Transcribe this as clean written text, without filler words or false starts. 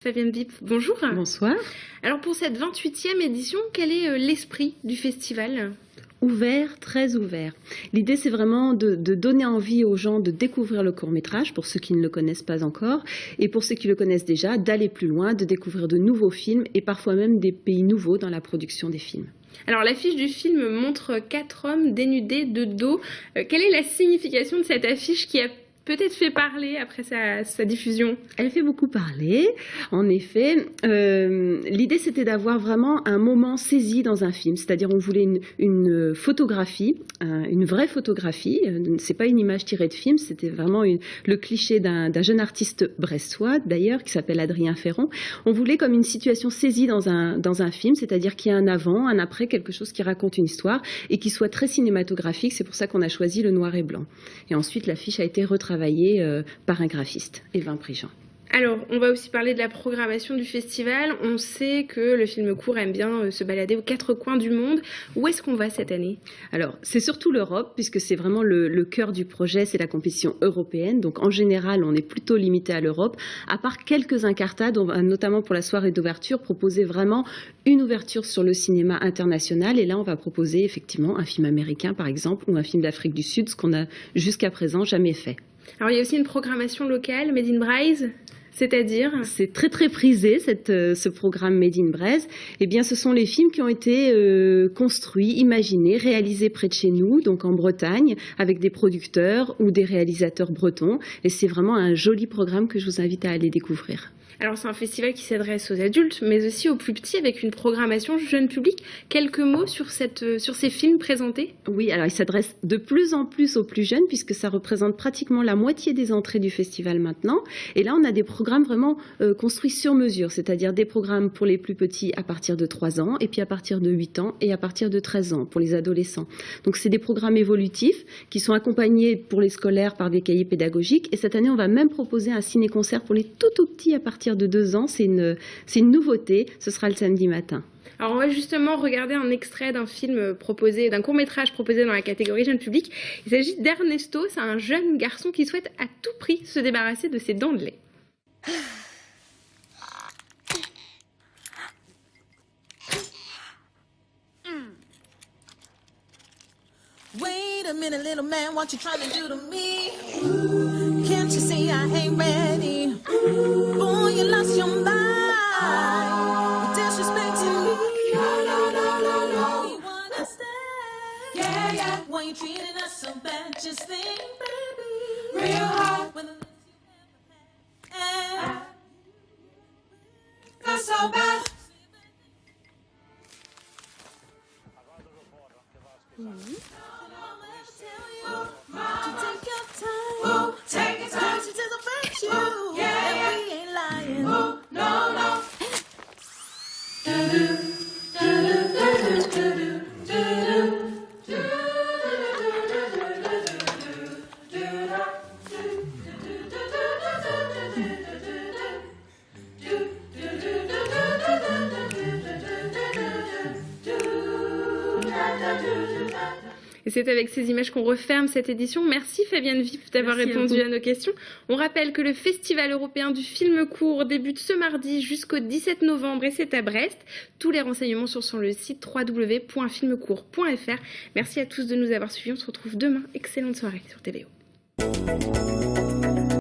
Fabienne Wipf, bonjour. Bonsoir. Alors pour cette 28e édition, quel est l'esprit du festival ? Ouvert, très ouvert. L'idée, c'est vraiment de donner envie aux gens de découvrir le court-métrage, pour ceux qui ne le connaissent pas encore, et pour ceux qui le connaissent déjà, d'aller plus loin, de découvrir de nouveaux films, et parfois même des pays nouveaux dans la production des films. Alors l'affiche du film montre 4 hommes dénudés de dos. Quelle est la signification de cette affiche qui a peut-être fait parler après sa diffusion? Elle fait beaucoup parler, en effet. L'idée, c'était d'avoir vraiment un moment saisi dans un film, c'est-à-dire on voulait une photographie, une vraie photographie. C'est pas une image tirée de film, c'était vraiment le cliché d'un jeune artiste brestois, d'ailleurs, qui s'appelle Adrien Ferron. On voulait comme une situation saisie dans un film, c'est-à-dire qu'il y a un avant, un après, quelque chose qui raconte une histoire et qui soit très cinématographique. C'est pour ça qu'on a choisi le noir et blanc. Et ensuite, l'affiche a été retravaillée par un graphiste, Evin Prigent. Alors, on va aussi parler de la programmation du festival. On sait que le film court aime bien se balader aux 4 coins du monde. Où est-ce qu'on va cette année? Alors, c'est surtout l'Europe, puisque c'est vraiment le cœur du projet, c'est la compétition européenne. Donc, en général, on est plutôt limité à l'Europe. À part quelques incartades, on va notamment pour la soirée d'ouverture proposer vraiment une ouverture sur le cinéma international. Et là, on va proposer effectivement un film américain, par exemple, ou un film d'Afrique du Sud, ce qu'on n'a jusqu'à présent jamais fait. Alors, il y a aussi une programmation locale, Made in Braise. C'est-à-dire ? C'est très très prisé ce programme Made in Braise. Eh bien, ce sont les films qui ont été construits, imaginés, réalisés près de chez nous, donc en Bretagne, avec des producteurs ou des réalisateurs bretons. Et c'est vraiment un joli programme que je vous invite à aller découvrir. Alors c'est un festival qui s'adresse aux adultes, mais aussi aux plus petits, avec une programmation jeune public. Quelques mots sur ces films présentés ? Oui, alors il s'adresse de plus en plus aux plus jeunes, puisque ça représente pratiquement la moitié des entrées du festival maintenant. Et là, on a des programmes vraiment construits sur mesure, c'est-à-dire des programmes pour les plus petits à partir de 3 ans, et puis à partir de 8 ans, et à partir de 13 ans pour les adolescents. Donc c'est des programmes évolutifs qui sont accompagnés pour les scolaires par des cahiers pédagogiques. Et cette année, on va même proposer un ciné-concert pour les tout petits à partir de 2 ans. C'est une nouveauté. Ce sera le samedi matin. Alors on va justement regarder un extrait d'un film proposé, d'un court-métrage proposé dans la catégorie jeune public. Il s'agit d'Ernesto. C'est un jeune garçon qui souhaite à tout prix se débarrasser de ses dents de lait. Wait a minute, little man, what you trying to do to me? Can't you see I ain't ready? Boy, you lost your mind. You're disrespecting me. No. You wanna stay? Yeah. Why you treating us so bad? Just think, baby. Real hard. When the lips you never had. That's so bad. Take your time to the first you. Yeah. We ain't lying. No. Et c'est avec ces images qu'on referme cette édition. Merci Fabienne Wipf d'avoir répondu à nos questions. On rappelle que le Festival européen du film court débute ce mardi jusqu'au 17 novembre et c'est à Brest. Tous les renseignements sont sur le site www.filmcourt.fr. Merci à tous de nous avoir suivis. On se retrouve demain. Excellente soirée sur TVO.